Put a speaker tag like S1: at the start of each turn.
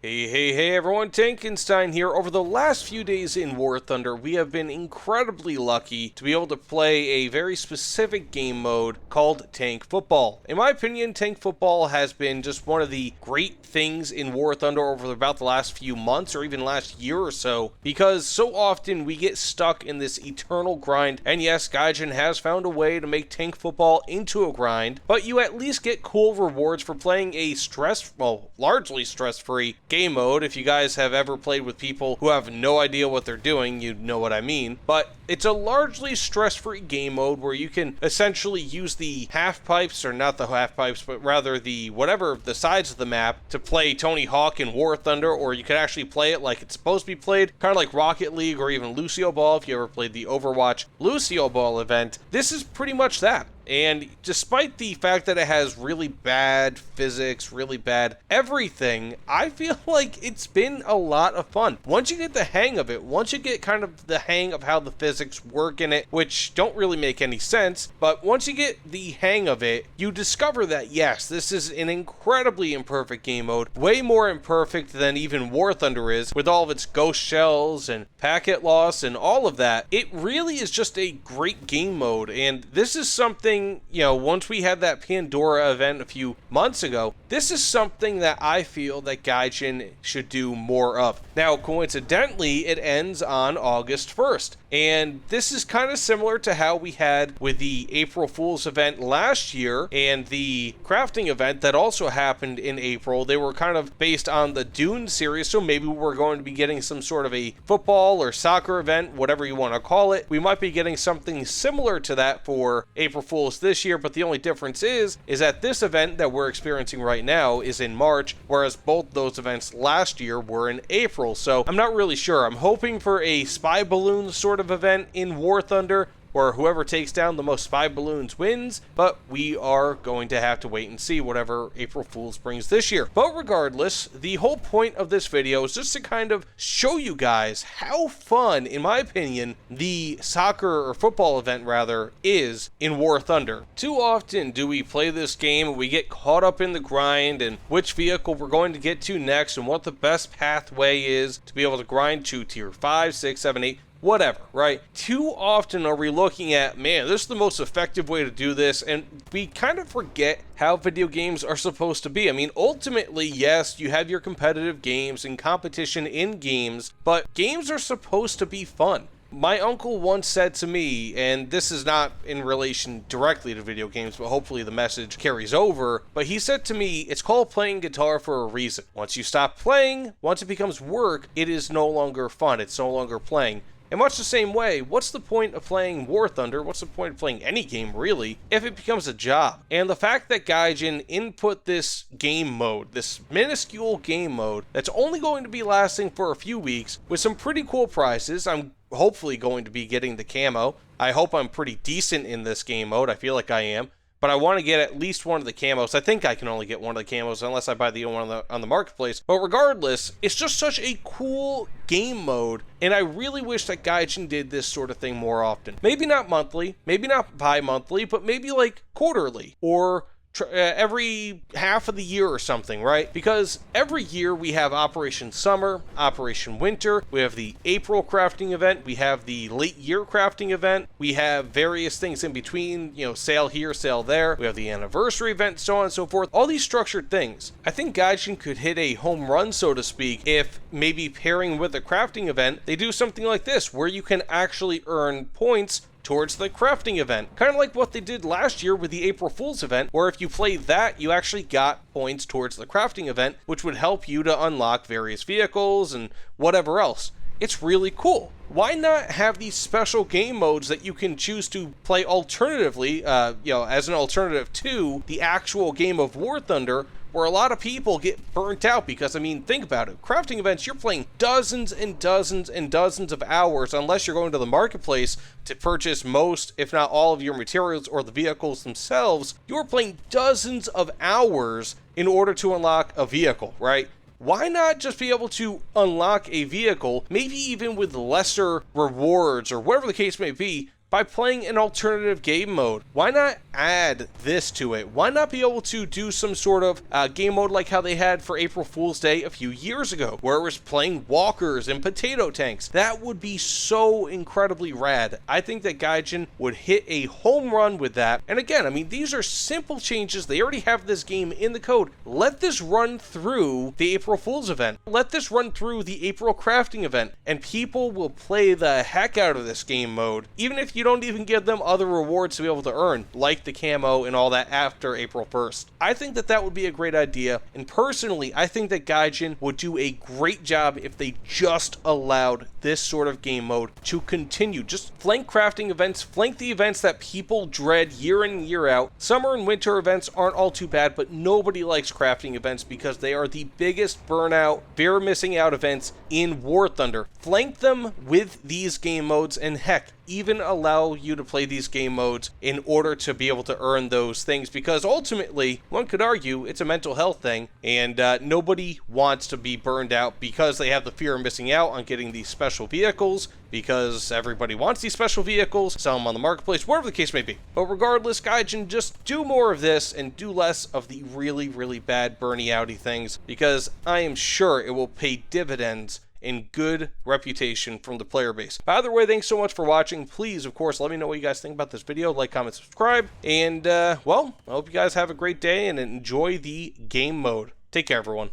S1: Hey everyone, Tankenstein here. Over the last few days in War Thunder, we have been incredibly lucky to be able to play a very specific game mode called Tank Football. In my opinion, Tank Football has been just one of the great things in War Thunder over about the last few months or even last year or so, because so often we get stuck in this eternal grind, and yes, Gaijin has found a way to make Tank Football into a grind, but you at least get cool rewards for playing a largely stress-free game mode. If you guys have ever played with people who have no idea what they're doing, you know what I mean. But it's a largely stress-free game mode where you can essentially use the half pipes, or not the half pipes, but rather the sides of the map to play Tony Hawk in War Thunder, or you could actually play it like it's supposed to be played, kind of like Rocket League or even Lucio Ball if you ever played the Overwatch Lucio Ball event. This is pretty much that. And despite the fact that it has really bad physics, really bad everything, I feel like it's been a lot of fun. Once you get the hang of it, once you get kind of the hang of how the physics work in it, which don't really make any sense, but once you get the hang of it, you discover that yes, this is an incredibly imperfect game mode, way more imperfect than even War Thunder is, with all of its ghost shells and packet loss and all of that. It really is just a great game mode, and this is something, once we had that Pandora event a few months ago, this is something that I feel that Gaijin should do more of. Now, coincidentally, it ends on August 1st, and this is kind of similar to how we had with the April Fool's event last year and the crafting event that also happened in April. They were kind of based on the Dune series, so maybe we're going to be getting some sort of a football or soccer event, whatever you want to call it. We might be getting something similar to that for April Fool's this year, but the only difference is that this event that we're experiencing right now is in March, whereas both those events last year were in April. So I'm not really sure. I'm hoping for a spy balloon sort of event in War Thunder, where whoever takes down the most spy balloons wins, but we are going to have to wait and see whatever April Fool's brings this year. But regardless, the whole point of this video is just to kind of show you guys how fun, in my opinion, the soccer or football event rather is in War Thunder. Too often do we play this game and we get caught up in the grind and which vehicle we're going to get to next and what the best pathway is to be able to grind to tier 5, 6, 7, 8, whatever, right? Too often are we looking at, man, this is the most effective way to do this, and we kind of forget how video games are supposed to be. I mean, ultimately, yes, you have your competitive games and competition in games, but games are supposed to be fun. My uncle once said to me, and this is not in relation directly to video games, but hopefully the message carries over, but he said to me, it's called playing guitar for a reason. Once you stop playing, once it becomes work, it is no longer fun. It's no longer playing. In much the same way, what's the point of playing War Thunder, what's the point of playing any game really, if it becomes a job? And the fact that Gaijin input this game mode, this minuscule game mode, that's only going to be lasting for a few weeks, with some pretty cool prizes. I'm hopefully going to be getting the camo. I hope I'm pretty decent in this game mode, I feel like I am. But I want to get at least one of the camos. I think I can only get one of the camos unless I buy the one on the marketplace. But regardless, it's just such a cool game mode, and I really wish that Gaijin did this sort of thing more often. Maybe not monthly, maybe not bi-monthly, but maybe like quarterly or every half of the year or something, right? Because every year we have Operation Summer, Operation Winter, we have the April crafting event, we have the late year crafting event, we have various things in between, sale here, sale there, we have the anniversary event, so on and so forth, all these structured things. I think Gaijin could hit a home run, so to speak, if maybe pairing with a crafting event, they do something like this, where you can actually earn points towards the crafting event. Kind of like what they did last year with the April Fool's event, where if you played that, you actually got points towards the crafting event, which would help you to unlock various vehicles and whatever else. It's really cool. Why not have these special game modes that you can choose to play alternatively, as an alternative to the actual game of War Thunder, where a lot of people get burnt out because, think about it. Crafting events, you're playing dozens and dozens and dozens of hours, unless you're going to the marketplace to purchase most, if not all, of your materials or the vehicles themselves. You're playing dozens of hours in order to unlock a vehicle, right? Why not just be able to unlock a vehicle, maybe even with lesser rewards or whatever the case may be, by playing an alternative game mode. Why not add this to it? Why not be able to do some sort of game mode like how they had for April Fool's Day a few years ago, where it was playing walkers and potato tanks? That would be so incredibly rad. I think that Gaijin would hit a home run with that. And again, I mean, these are simple changes. They already have this game in the code. Let this run through the April Fool's event. Let this run through the April crafting event, and people will play the heck out of this game mode, even if you don't even give them other rewards to be able to earn, like the camo and all that after April 1st. I think that that would be a great idea, and personally, I think that Gaijin would do a great job if they just allowed this sort of game mode to continue. Just flank crafting events, flank the events that people dread year in and year out. Summer and winter events aren't all too bad, but nobody likes crafting events because they are the biggest burnout, fear of missing out events in War Thunder. Flank them with these game modes, and heck, even allow you to play these game modes in order to be able to earn those things, because ultimately, one could argue it's a mental health thing, and nobody wants to be burned out because they have the fear of missing out on getting these special vehicles, because everybody wants these special vehicles, sell them on the marketplace, whatever the case may be. But regardless, Gaijin, just do more of this and do less of the really, really bad burny outy things, because I am sure it will pay dividends in good reputation from the player base. By the way, thanks so much for watching. Please, of course, let me know what you guys think about this video. Like, comment, subscribe, and well, I hope you guys have a great day and enjoy the game mode. Take care, everyone.